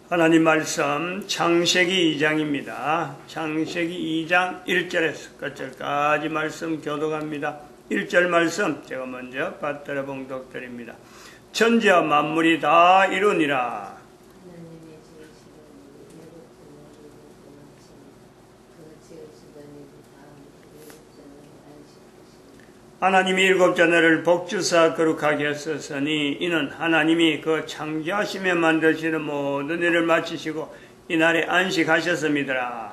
하나님 말씀 창세기 2장입니다. 창세기 2장 1절에서 끝절까지 말씀 교독합니다. 1절 말씀 제가 먼저 받들어 봉독드립니다. 천지와 만물이 다 이루니라. 하나님이 일곱 자녀를 복주사 거룩하게 하셨으니 이는 하나님이 그 창조하시며 만드시는 모든 일을 마치시고 이날에 안식하셨습니다.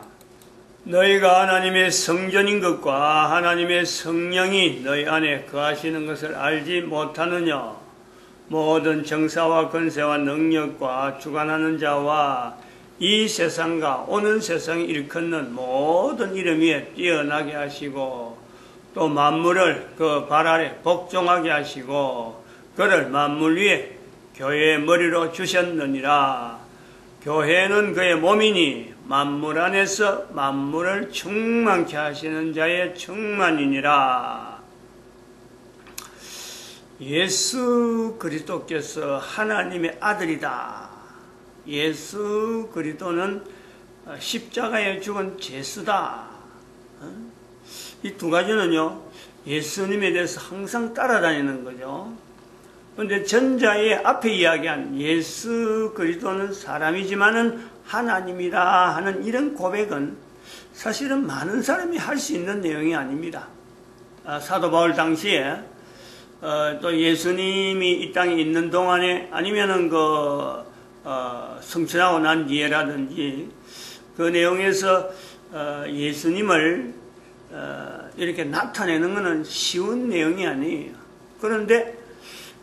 너희가 하나님의 성전인 것과 하나님의 성령이 너희 안에 거하시는 것을 알지 못하느냐? 모든 정사와 권세와 능력과 주관하는 자와 이 세상과 오는 세상을 일컫는 모든 이름 위에 뛰어나게 하시고 또 만물을 그 발 아래 복종하게 하시고 그를 만물 위에 교회의 머리로 주셨느니라. 교회는 그의 몸이니 만물 안에서 만물을 충만케 하시는 자의 충만이니라. 예수 그리스도께서 하나님의 아들이다. 예수 그리스도는 십자가에 죽은 죄수다. 이 두 가지는요, 예수님에 대해서 항상 따라다니는 거죠. 그런데 전자의 앞에 이야기한 예수 그리스도는 사람이지만은 하나님이라 하는 이런 고백은 사실은 많은 사람이 할 수 있는 내용이 아닙니다. 사도 바울 당시에 또 예수님이 이 땅에 있는 동안에 아니면은 성천하고 난 뒤에라든지 그 내용에서 예수님을 이렇게 나타내는 것은 쉬운 내용이 아니에요. 그런데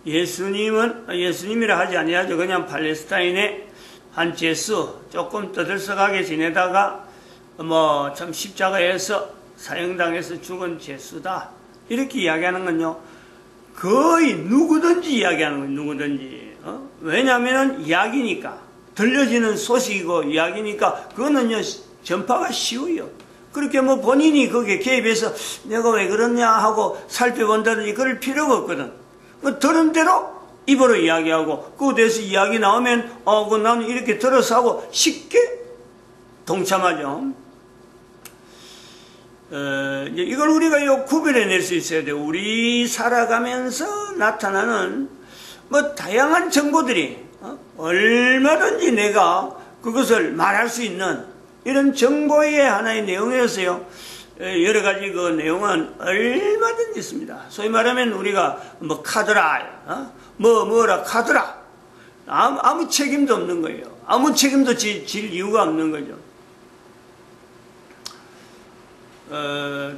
예수님이라 하지 아니하죠. 그냥 팔레스타인의 한 죄수, 조금 떠들썩하게 지내다가 참 십자가에서 사형당해서 죽은 죄수다. 이렇게 이야기하는 건요, 거의 누구든지 이야기하는 거예요. 누구든지. 왜냐하면 이야기니까, 들려지는 소식이고 이야기니까 그거는요 전파가 쉬워요. 그렇게 본인이 거기에 개입해서 내가 왜 그러냐 하고 살펴본다든지 그럴 필요가 없거든. 들은 대로 입으로 이야기하고 그거 대해서 이야기 나오면 나는 이렇게 들어서 하고 쉽게 동참하죠. 이걸 우리가 구별해낼 수 있어야 돼요. 우리 살아가면서 나타나는 다양한 정보들이 얼마든지 내가 그것을 말할 수 있는 이런 정보의 하나의 내용이었어요. 여러 가지 그 내용은 얼마든지 있습니다. 소위 말하면 우리가 카드라, 뭐라 카드라. 아무 책임도 없는 거예요. 아무 책임도 질 이유가 없는 거죠.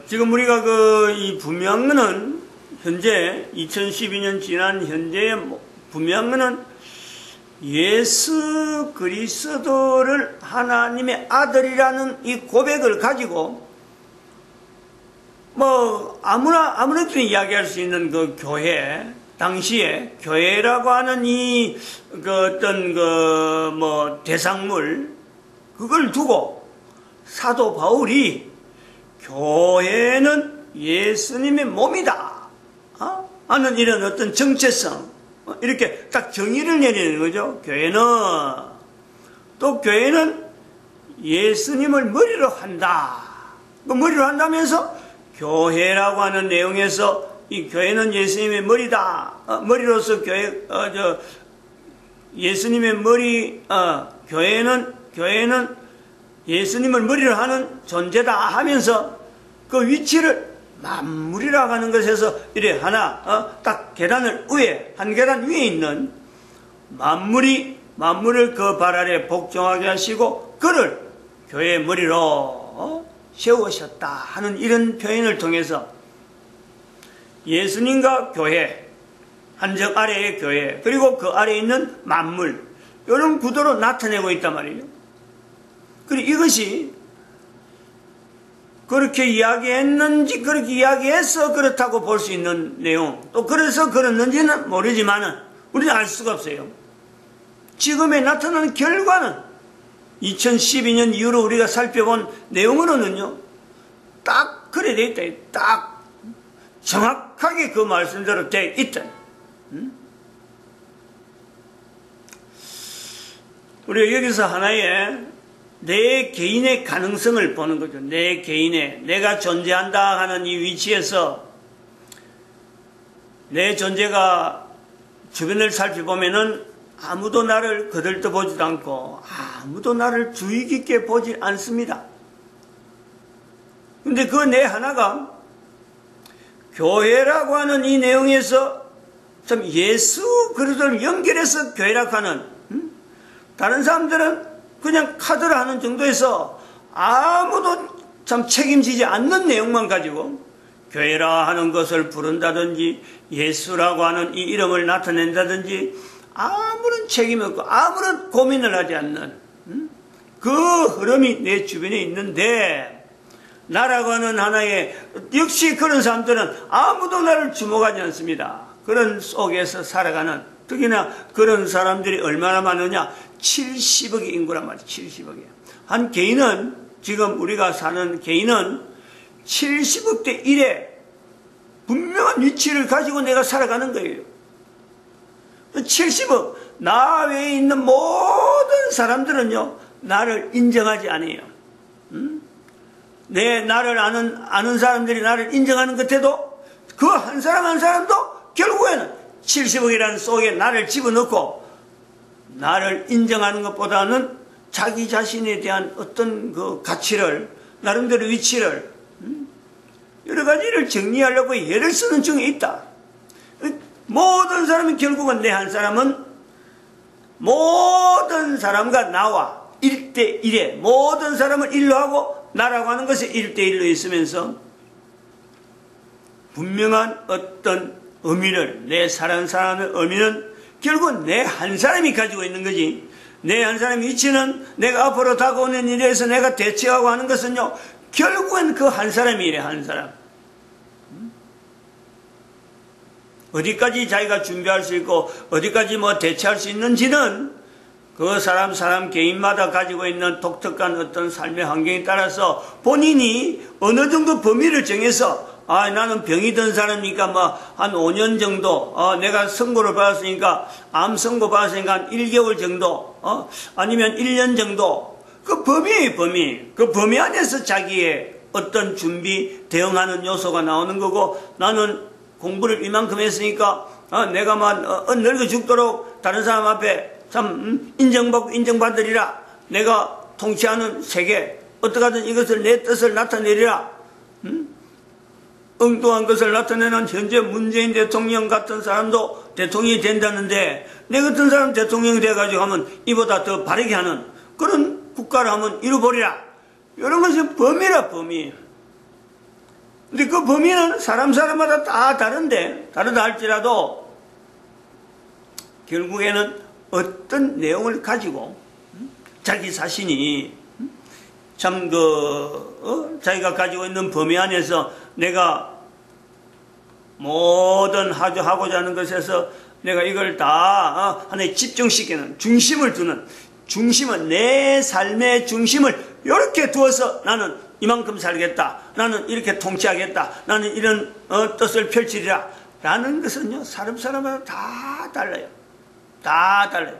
지금 우리가 이 분명은 현재 2012년 지난 현재의 분명은 예수 그리스도를 하나님의 아들이라는 이 고백을 가지고 아무렇게나 이야기할 수 있는 그 교회, 당시에 교회라고 하는 대상물, 그걸 두고 사도 바울이 교회는 예수님의 몸이다 하는 이런 어떤 정체성, 이렇게 딱 정의를 내리는 거죠. 교회는 예수님을 머리로 한다. 머리로 한다면서 교회라고 하는 내용에서 이 교회는 예수님의 머리다. 머리로서 예수님의 머리, 교회는 예수님을 머리로 하는 존재다 하면서 그 위치를 만물이라고 하는 것에서 이래 하나 딱 계단을 한 계단 위에 있는 만물을 그 발 아래 복종하게 하시고 그를 교회의 머리로 세우셨다 하는 이런 표현을 통해서 예수님과 교회, 한정 아래의 교회, 그리고 그 아래에 있는 만물, 이런 구도로 나타내고 있단 말이에요. 그리고 이것이 그렇게 이야기했는지, 그렇게 이야기해서 그렇다고 볼 수 있는 내용, 또 그래서 그랬는지는 모르지만은, 우리는 알 수가 없어요. 지금에 나타나는 결과는 2012년 이후로 우리가 살펴본 내용으로는요, 딱 그래 돼 있다. 딱 정확하게 그 말씀대로 돼 있다. 우리가 여기서 하나의 내 개인의 가능성을 보는 거죠. 내 개인의, 내가 존재한다 하는 이 위치에서 내 존재가 주변을 살펴보면은 아무도 나를 거들떠 보지도 않고 아무도 나를 주의 깊게 보지 않습니다. 근데 그 내 하나가 교회라고 하는 이 내용에서 참 예수 그리스도를 연결해서 교회라고 하는, 다른 사람들은 그냥 카드를 하는 정도에서 아무도 참 책임지지 않는 내용만 가지고 교회라 하는 것을 부른다든지 예수라고 하는 이 이름을 나타낸다든지 아무런 책임 없고 아무런 고민을 하지 않는 그 흐름이 내 주변에 있는데, 나라고 하는 하나의, 역시 그런 사람들은 아무도 나를 주목하지 않습니다. 그런 속에서 살아가는, 특히나 그런 사람들이 얼마나 많으냐, 70억의 인구란 말이에요. 70억이에요. 한 개인은, 지금 우리가 사는 개인은 70억 대 1에 분명한 위치를 가지고 내가 살아가는 거예요. 70억, 나 외에 있는 모든 사람들은요, 나를 인정하지 않아요. 나를 아는 사람들이 나를 인정하는 것에도 그 한 사람 한 사람도 결국에는 70억이라는 속에 나를 집어넣고 나를 인정하는 것보다는 자기 자신에 대한 어떤 그 가치를, 나름대로 위치를, 여러 가지를 정리하려고 예를 쓰는 중에 있다. 모든 사람은 결국은 내 한 사람은 모든 사람과 나와 1대1에 모든 사람을 1로 하고 나라고 하는 것이 1대1로 있으면서 분명한 어떤 의미를, 내 사랑하는 의미는 결국 내 한 사람이 가지고 있는 거지. 내 한 사람의 위치는 내가 앞으로 다가오는 일에서 내가 대처하고 하는 것은요, 결국은 그 한 사람이래, 한 사람. 어디까지 자기가 준비할 수 있고 어디까지 대처할 수 있는지는 그 사람 개인마다 가지고 있는 독특한 어떤 삶의 환경에 따라서 본인이 어느 정도 범위를 정해서, 나는 병이 든 사람이니까 한 5년 정도, 내가 선고를 받았으니까, 암 선고 받았으니까 한 1개월 정도, 아니면 1년 정도, 그 범위예요, 범위. 그 범위 안에서 자기의 어떤 준비, 대응하는 요소가 나오는 거고, 나는 공부를 이만큼 했으니까, 내가 늙어 죽도록 다른 사람 앞에 참 인정받고 인정받으리라. 내가 통치하는 세계, 어떻게든 이것을 내 뜻을 나타내리라. 엉뚱한 것을 나타내는 현재 문재인 대통령 같은 사람도 대통령이 된다는데, 내 같은 사람 대통령이 돼가지고 하면 이보다 더 바르게 하는 그런 국가를 한번 이루어보리라. 이런 것은 범위라, 범위. 근데 그 범위는 사람마다 다 다르다 할지라도 결국에는 어떤 내용을 가지고 자기 자신이 참 자기가 가지고 있는 범위 안에서 내가 모든 하고자 하는 것에서 내가 이걸 다 하나에 집중시키는, 중심을 두는, 중심은 내 삶의 중심을 이렇게 두어서 나는 이만큼 살겠다, 나는 이렇게 통치하겠다, 나는 이런 뜻을 펼치리라 라는 것은요, 사람마다 다 달라요. 다 달라요.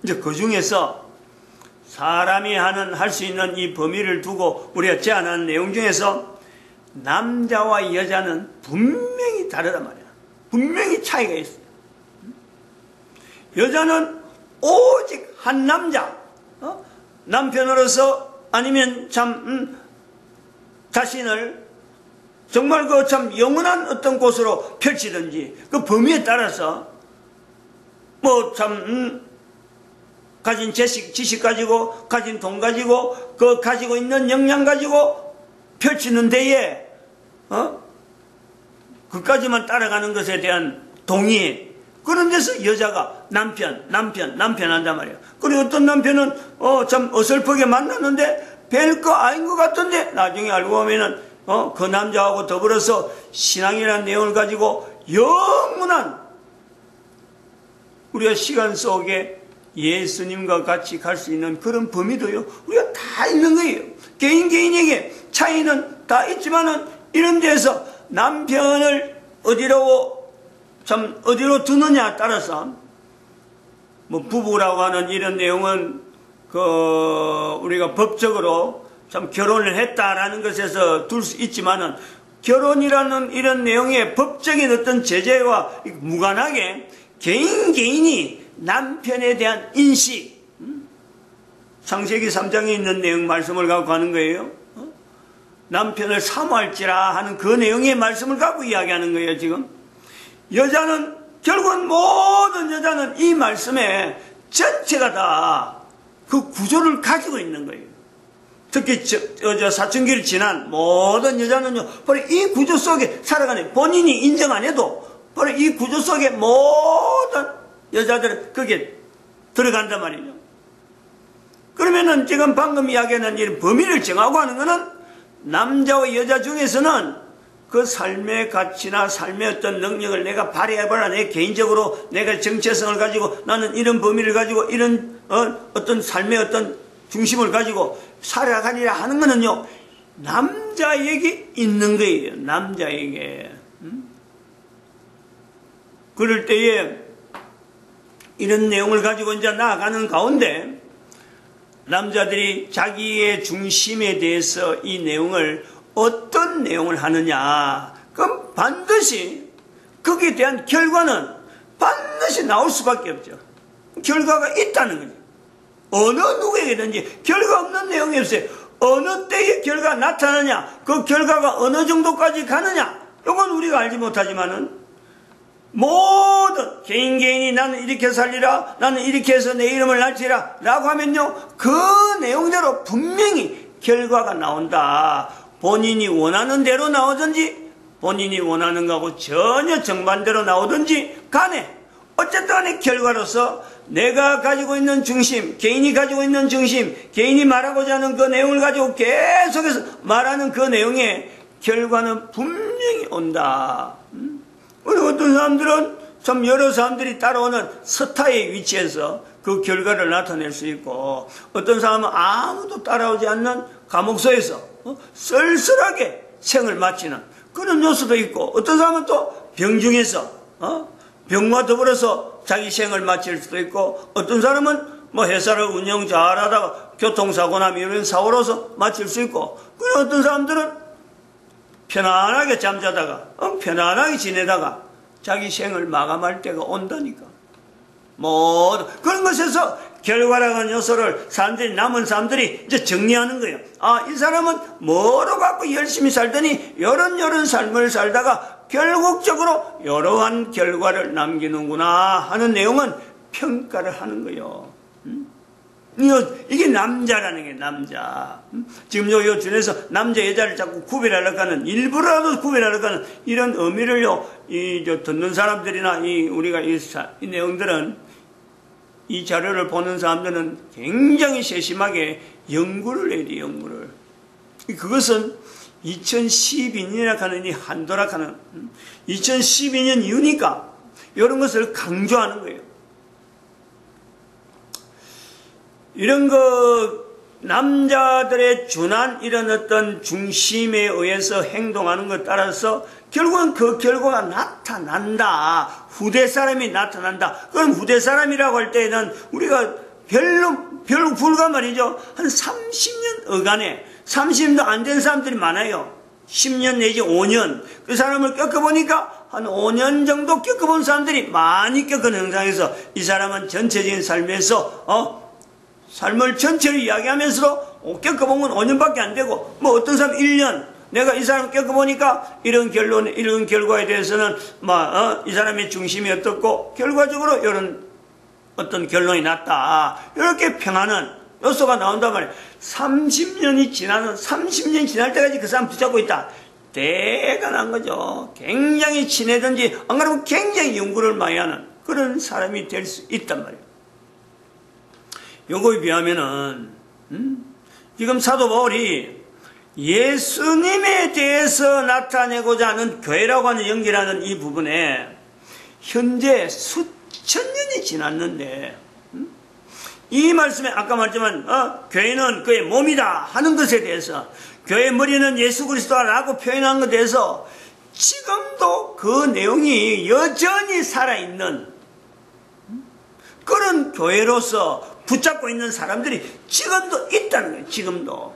이제 그 중에서 사람이 할 수 있는 이 범위를 두고 우리가 제안하는 내용 중에서 남자와 여자는 분명히 다르단 말이야. 분명히 차이가 있어요. 여자는 오직 한 남자, 남편으로서 아니면 참 자신을 정말 그 참 영원한 어떤 곳으로 펼치든지 그 범위에 따라서 가진 지식 가지고, 가진 돈 가지고, 그 가지고 있는 역량 가지고 펼치는 데에, 그까지만 따라가는 것에 대한 동의. 그런 데서 여자가 남편 한단 말이에요. 그리고 어떤 남편은, 참 어설프게 만났는데 별거 아닌 것 같은데 나중에 알고 보면은, 그 남자하고 더불어서 신앙이라는 내용을 가지고 영원한 우리가 시간 속에 예수님과 같이 갈 수 있는 그런 범위도요, 우리가 다 있는 거예요. 개인에게 차이는 다 있지만은, 이런 데서 남편을 어디로 두느냐에 따라서, 부부라고 하는 이런 내용은 우리가 법적으로 참 결혼을 했다라는 것에서 둘 수 있지만은 결혼이라는 이런 내용의 법적인 어떤 제재와 무관하게 개인이 남편에 대한 인식, 창세기 3장에 있는 내용 말씀을 갖고 하는 거예요. 남편을 사모할지라 하는 그 내용의 말씀을 갖고 이야기하는 거예요, 지금. 여자는, 결국은 모든 여자는 이 말씀에 전체가 다 그 구조를 가지고 있는 거예요. 특히 사춘기를 지난 모든 여자는요, 바로 이 구조 속에 살아가는, 본인이 인정 안 해도 바로 이 구조 속에 모든 여자들은 거기에 들어간단 말이죠. 그러면은 지금 방금 이야기하는 이런 범위를 정하고 하는 것은 남자와 여자 중에서는 그 삶의 가치나 삶의 어떤 능력을 내가 발휘해봐라. 내 개인적으로 내가 정체성을 가지고 나는 이런 범위를 가지고 이런 어떤 삶의 어떤 중심을 가지고 살아가리라 하는 거는요, 남자에게 있는 거예요. 남자에게. 그럴 때에 이런 내용을 가지고 이제 나아가는 가운데 남자들이 자기의 중심에 대해서 이 내용을 어떤 내용을 하느냐, 그럼 반드시 거기에 대한 결과는 반드시 나올 수밖에 없죠. 결과가 있다는 거죠. 어느 누구에게든지 결과 없는 내용이 없어요. 어느 때에 결과가 나타나냐, 그 결과가 어느 정도까지 가느냐, 이건 우리가 알지 못하지만은 모든 개인이 나는 이렇게 살리라, 나는 이렇게 해서 내 이름을 날치라 라고 하면요, 그 내용대로 분명히 결과가 나온다. 본인이 원하는 대로 나오든지 본인이 원하는 거하고 전혀 정반대로 나오든지 간에 어쨌든 간에 결과로서 내가 가지고 있는 중심, 개인이 가지고 있는 중심, 개인이 말하고자 하는 그 내용을 가지고 계속해서 말하는 그 내용의 결과는 분명히 온다. 그리고 어떤 사람들은 참 여러 사람들이 따라오는 스타의 위치에서 그 결과를 나타낼 수 있고, 어떤 사람은 아무도 따라오지 않는 감옥소에서 쓸쓸하게 생을 마치는 그런 요소도 있고, 어떤 사람은 또 병중에서 병과 더불어서 자기 생을 마칠 수도 있고, 어떤 사람은 뭐 회사를 운영 잘하다가 교통사고나 이런 사고로서 마칠 수 있고, 그리고 어떤 사람들은 편안하게 잠자다가 편안하게 지내다가 자기 생을 마감할 때가 온다니까. 뭐 그런 것에서 결과라는 하는 요소를 사람들이, 남은 사람들이 이제 정리하는 거예요. 아, 이 사람은 뭐로 갖고 열심히 살더니 이런 삶을 살다가 결국적으로 이러한 결과를 남기는구나 하는 내용은 평가를 하는 거예요. 이게 남자라는 게 남자. 지금 요 중에서 남자 여자를 자꾸 구별하려고 하는, 일부러라도 구별하려고 하는 이런 의미를요, 듣는 사람들이나 우리가 이 내용들은, 이 자료를 보는 사람들은 굉장히 세심하게 연구를 해야 돼, 연구를. 그것은 2012년이라 하는 이 한도락 하는 2012년 이후니까 이런 것을 강조하는 거예요. 이런 남자들의 준한 이런 어떤 중심에 의해서 행동하는 것 따라서 결국은 그 결과가 나타난다. 후대 사람이 나타난다. 그럼 후대 사람이라고 할 때는 우리가 별로 불과 말이죠. 한 30년 어간에 30년도 안 된 사람들이 많아요. 10년 내지 5년. 그 사람을 겪어보니까 한 5년 정도 겪어본 사람들이 많이 겪은 현상에서 이 사람은 전체적인 삶에서 삶을 전체를 이야기하면서도 겪어본 건 5년밖에 안 되고, 뭐 어떤 사람 1년, 내가 이 사람 겪어보니까 이런 결과에 대해서는 이 사람의 중심이 어떻고 결과적으로 이런 어떤 결론이 났다. 이렇게 평하는 요소가 나온단 말이에요. 30년이 지날 때까지 그 사람 붙잡고 있다. 대단한 거죠. 굉장히 친해든지 안 그러면 굉장히 연구를 많이 하는 그런 사람이 될 수 있단 말이에요. 요거에 비하면은 지금 사도 바울이 예수님에 대해서 나타내고자 하는 교회라고 하는 연기라는 이 부분에 현재 수천 년이 지났는데 이 말씀에 아까 말했지만 교회는 그의 몸이다 하는 것에 대해서, 교회의 머리는 예수 그리스도라고 표현한 것에 대해서 지금도 그 내용이 여전히 살아있는 그런 교회로서 붙잡고 있는 사람들이 지금도 있다는 거예요. 지금도.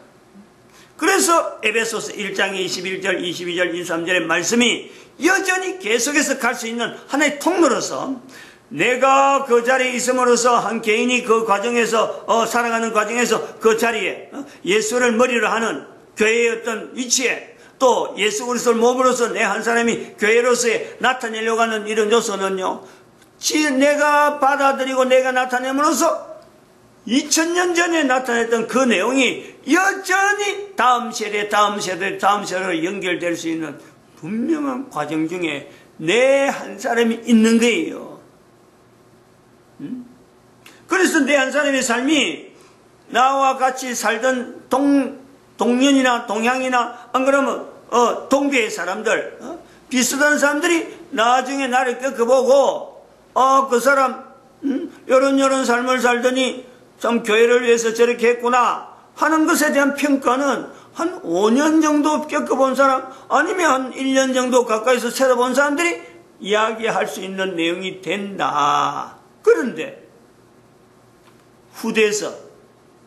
그래서 에베소서 1장 21절, 22절, 23절의 말씀이 여전히 계속해서 갈 수 있는 하나의 통로로서 내가 그 자리에 있음으로써 한 개인이 그 과정에서 살아가는 과정에서 그 자리에 예수를 머리로 하는 교회의 어떤 위치에 또 예수 그리스도를 몸으로서 내 한 사람이 교회로서의 나타내려고 하는 이런 요소는요, 내가 받아들이고 내가 나타냄으로써 2000년 전에 나타냈던 그 내용이 여전히 다음 세대로 연결될 수 있는 분명한 과정 중에 내 한 사람이 있는 거예요. 그래서 내 한 사람의 삶이 나와 같이 살던 동년이나 동향이나 안 그러면 동교의 사람들, 비슷한 사람들이 나중에 나를 겪어보고 그 사람 요런 삶을 살더니 참 교회를 위해서 저렇게 했구나 하는 것에 대한 평가는 한 5년 정도 겪어본 사람 아니면 한 1년 정도 가까이서 찾아본 사람들이 이야기할 수 있는 내용이 된다. 그런데 후대에서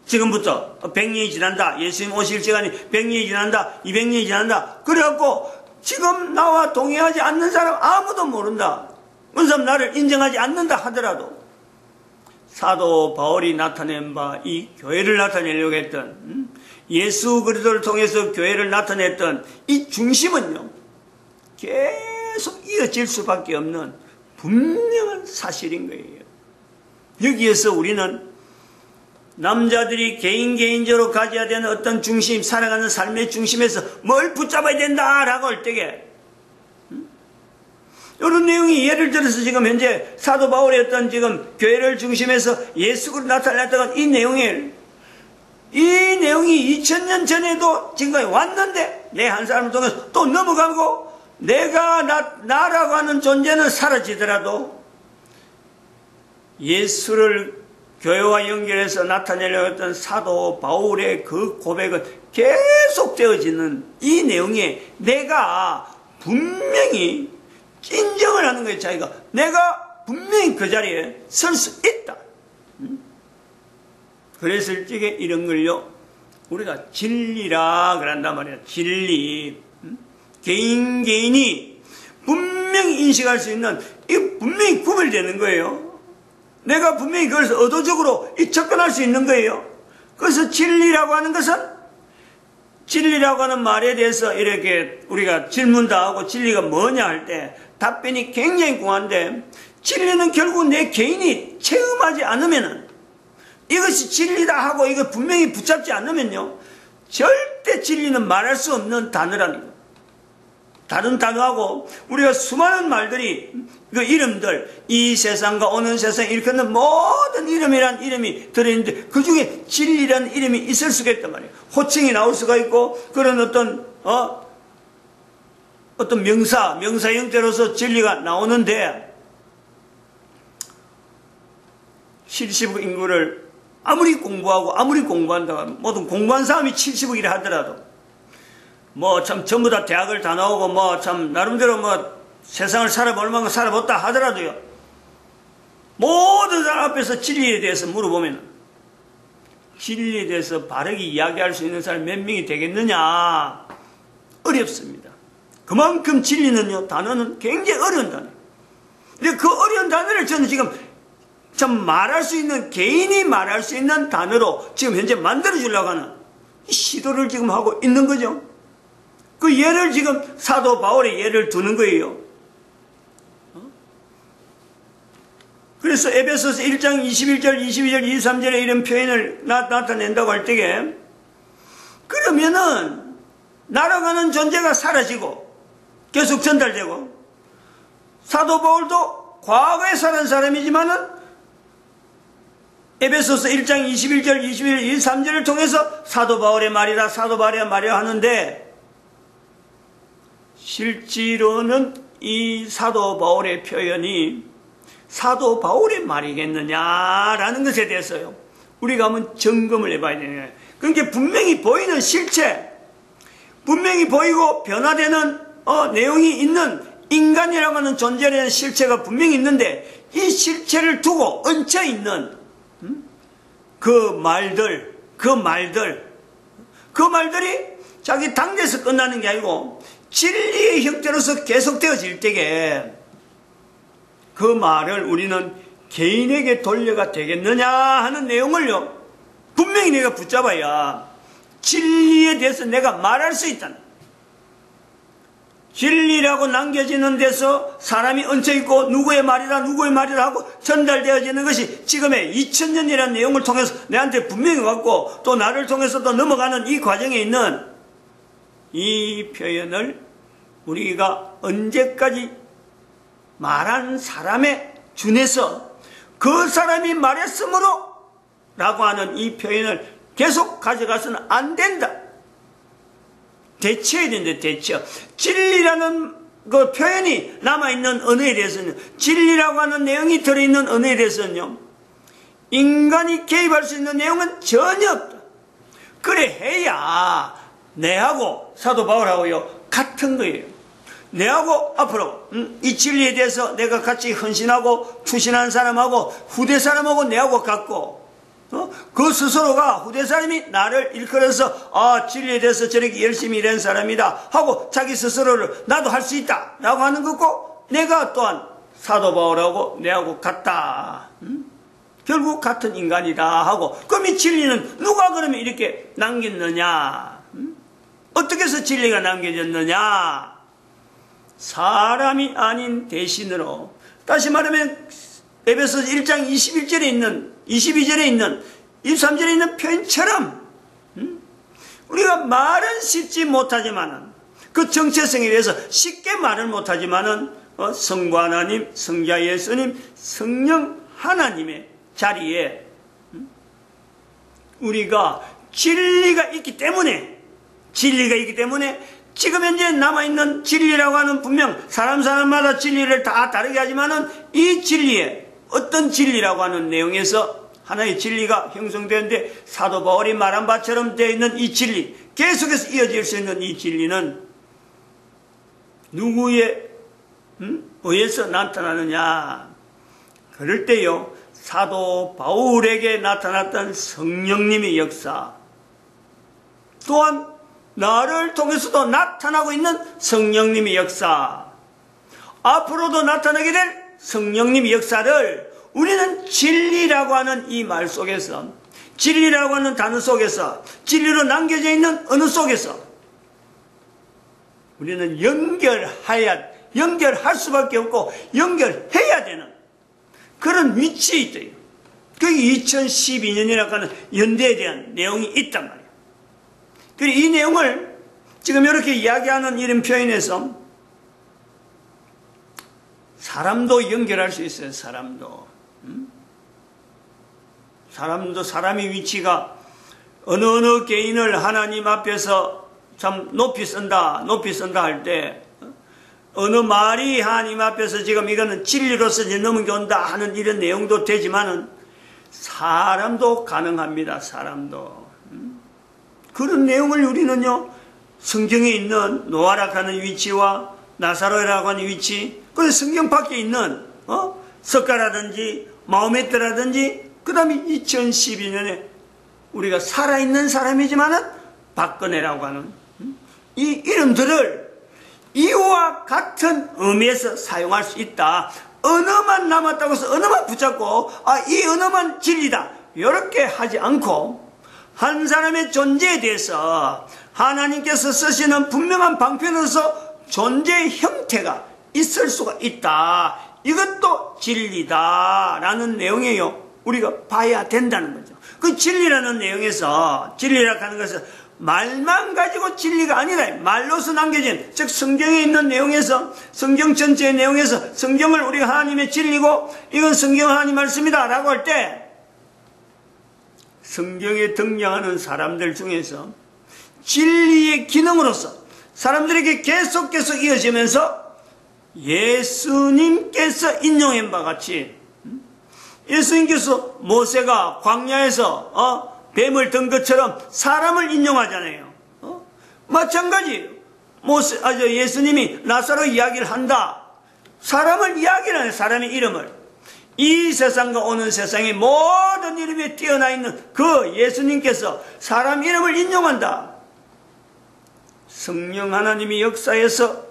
지금부터 100년이 지난다. 예수님 오실 시간이 100년이 지난다. 200년이 지난다. 그래갖고 지금 나와 동의하지 않는 사람 아무도 모른다. 그 사람 나를 인정하지 않는다 하더라도 사도 바울이 나타낸 바 이 교회를 나타내려고 했던 예수 그리스도를 통해서 교회를 나타냈던 이 중심은요, 계속 이어질 수밖에 없는 분명한 사실인 거예요. 여기에서 우리는 남자들이 개인적으로 가져야 되는 어떤 중심, 살아가는 삶의 중심에서 뭘 붙잡아야 된다라고 할 때에 이런 내용이 예를 들어서 지금 현재 사도 바울의 어떤 지금 교회를 중심해서 예수로 나타났다는 이 내용이 2000년 전에도 지금까지 왔는데 내 한 사람을 통해서 또 넘어가고 내가 나라고 하는 존재는 사라지더라도 예수를 교회와 연결해서 나타내려고 했던 사도 바울의 그 고백은 계속되어지는 이 내용에 내가 분명히 인정을 하는 거예요. 자기가 내가 분명히 그 자리에 설 수 있다. 그랬을 적에 이런 걸요 우리가 진리라 그런단 말이야. 진리. 개인이 분명히 인식할 수 있는 이 분명히 구별되는 거예요. 내가 분명히 그것을 의도적으로 접근할 수 있는 거예요. 그래서 진리라고 하는 것은 진리라고 하는 말에 대해서 이렇게 우리가 질문도 하고 진리가 뭐냐 할 때 답변이 굉장히 공한데 진리는 결국 내 개인이 체험하지 않으면은 이것이 진리다 하고 이거 분명히 붙잡지 않으면요 절대 진리는 말할 수 없는 단어라는 거예요. 다른 단어하고 우리가 수많은 말들이 그 이름들 이 세상과 오는 세상 일컫는 모든 이름이란 이름이 들어있는데 그 중에 진리라는 이름이 있을 수가 있단 말이에요. 호칭이 나올 수가 있고 그런 어떤 명사 형태로서 진리가 나오는데 70억 인구를 아무리 공부한다고 모든 공부한 사람이 70억이라 하더라도 뭐 참 전부 다 대학을 다 나오고 뭐 참 나름대로 뭐 세상을 살아볼 만큼 살아봤다 하더라도요 모든 사람 앞에서 진리에 대해서 물어보면 진리에 대해서 바르게 이야기할 수 있는 사람이 몇 명이 되겠느냐 어렵습니다. 그만큼 진리는요 단어는 굉장히 어려운 단어예요. 근데 그 어려운 단어를 저는 지금 참 말할 수 있는 개인이 말할 수 있는 단어로 지금 현재 만들어 주려고 하는 시도를 지금 하고 있는 거죠. 그 예를 지금 사도 바울의 예를 두는 거예요. 그래서 에베소서 1장 21절, 22절, 23절에 이런 표현을 나타낸다고 할 때에 그러면은 날아가는 존재가 사라지고 계속 전달되고 사도 바울도 과거에 살은 사람이지만은 에베소서 1장 21절, 21절, 23절을 통해서 사도 바울의 말이다, 사도 바울의 말이라 하는데 실제로는 이 사도 바울의 표현이 사도 바울의 말이겠느냐라는 것에 대해서요 우리가 한번 점검을 해봐야 되는 거예요. 그러니까 분명히 보이는 실체, 분명히 보이고 변화되는 내용이 있는 인간이라고 하는 존재라는 실체가 분명히 있는데 이 실체를 두고 얹혀있는 그 말들이 자기 당대에서 끝나는 게 아니고 진리의 형태로서 계속되어질 때에 그 말을 우리는 개인에게 돌려가 되겠느냐 하는 내용을요, 분명히 내가 붙잡아야 진리에 대해서 내가 말할 수 있다는, 진리라고 남겨지는 데서 사람이 얹혀있고 누구의 말이라 하고 전달되어지는 것이 지금의 2000년이라는 내용을 통해서 내한테 분명히 왔고 또 나를 통해서 또 넘어가는 이 과정에 있는 이 표현을 우리가 언제까지 말한 사람에 준해서 그 사람이 말했으므로 라고 하는 이 표현을 계속 가져가서는 안 된다. 대처해야 된다. 대처. 진리라는 그 표현이 남아있는 언어에 대해서는, 진리라고 하는 내용이 들어있는 언어에 대해서는요, 인간이 개입할 수 있는 내용은 전혀 없다. 그래 해야 내하고 사도 바울하고요 같은 거예요. 내하고 앞으로 이 진리에 대해서 내가 같이 헌신하고 투신하는 사람하고 후대 사람하고 내하고 같고, 그 스스로가 후대 사람이 나를 일컬어서 진리에 대해서 저렇게 열심히 일하는 사람이다 하고 자기 스스로를 나도 할 수 있다 라고 하는 거고, 내가 또한 사도 바울하고 내하고 같다, 결국 같은 인간이다 하고, 그럼 이 진리는 누가 그러면 이렇게 남겼느냐, 어떻게 해서 진리가 남겨졌느냐, 사람이 아닌 대신으로, 다시 말하면 에베소서 1장 21절에 있는, 22절에 있는, 23절에 있는 표현처럼 우리가 말은 쉽지 못하지만은 그 정체성에 대해서 쉽게 말을 못하지만은 성부 하나님, 성자 예수님, 성령 하나님의 자리에 우리가 진리가 있기 때문에 지금 현재 남아있는 진리라고 하는, 분명 사람마다 진리를 다 다르게 하지만은 이 진리에, 어떤 진리라고 하는 내용에서 하나의 진리가 형성되는데, 사도 바울이 말한 바처럼 되어 있는 이 진리, 계속해서 이어질 수 있는 이 진리는 누구에 의해서 나타나느냐, 그럴 때요 사도 바울에게 나타났던 성령님의 역사, 또한 나를 통해서도 나타나고 있는 성령님의 역사, 앞으로도 나타나게 될 성령님의 역사를 우리는 진리라고 하는 이 말 속에서, 진리라고 하는 단어 속에서, 진리로 남겨져 있는 언어 속에서 우리는 연결할 수밖에 없고 연결해야 되는 그런 위치에 있다. 그게 2012년이라고 하는 연대에 대한 내용이 있단 말이에요. 그리고 이 내용을 지금 이렇게 이야기하는 이런 표현에서 사람도 연결할 수 있어요. 사람의 위치가 어느 개인을 하나님 앞에서 참 높이 쓴다 할 때, 어느 말이 하나님 앞에서 지금 이거는 진리로서 넘겨온다 하는 이런 내용도 되지만은 사람도 가능합니다. 사람도. 그런 내용을 우리는요, 성경에 있는 노아라고 하는 위치와 나사로라고 하는 위치, 그리고 성경 밖에 있는 석가라든지 마호메트라든지, 그 다음에 2012년에 우리가 살아있는 사람이지만은 박근혜라고 하는 이 이름들을 이와 같은 의미에서 사용할 수 있다. 언어만 남았다고 해서 언어만 붙잡고 이 언어만 진리다 이렇게 하지 않고, 한 사람의 존재에 대해서 하나님께서 쓰시는 분명한 방편으로서 존재의 형태가 있을 수가 있다. 이것도 진리다라는 내용이에요. 우리가 봐야 된다는 거죠. 그 진리라는 내용에서, 진리라고 하는 것은 말만 가지고 진리가 아니라 말로서 남겨진, 즉 성경에 있는 내용에서, 성경 전체의 내용에서 성경을 우리가 하나님의 진리고 이건 성경 하나님 말씀이다 라고 할 때, 성경에 등장하는 사람들 중에서 진리의 기능으로서 사람들에게 계속 이어지면서 예수님께서 인용한 바 같이, 예수님께서 모세가 광야에서 뱀을 든 것처럼 사람을 인용하잖아요. 마찬가지예요. 예수님이 나사로 이야기를 한다. 사람을 이야기를 하네. 사람의 이름을. 이 세상과 오는 세상의 모든 이름에 뛰어나 있는 그 예수님께서 사람 이름을 인용한다. 성령 하나님이 역사에서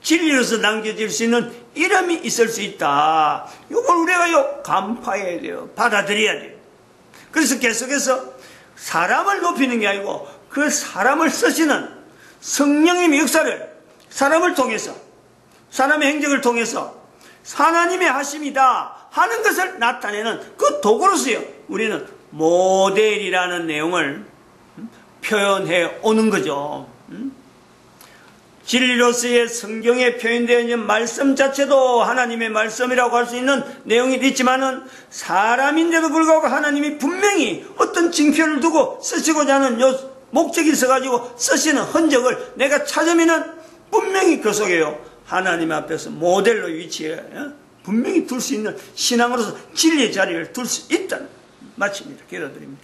진리로서 남겨질 수 있는 이름이 있을 수 있다. 이걸 우리가 간파해야 돼요. 받아들여야 돼요. 그래서 계속해서 사람을 높이는 게 아니고 그 사람을 쓰시는 성령님의 역사를 사람을 통해서, 사람의 행적을 통해서 하나님의 하심이다 하는 것을 나타내는 그 도구로서요 우리는 모델이라는 내용을 표현해 오는 거죠. 진리로서의 성경에 표현되어 있는 말씀 자체도 하나님의 말씀이라고 할 수 있는 내용이 있지만은 사람인데도 불구하고 하나님이 분명히 어떤 징표를 두고 쓰시고자 하는 목적이 있어가지고 쓰시는 흔적을 내가 찾으면은 분명히 그 속에요 하나님 앞에서 모델로 위치해 분명히 둘 수 있는 신앙으로서 진리의 자리를 둘 수 있다는 마칩니다. 기도드립니다.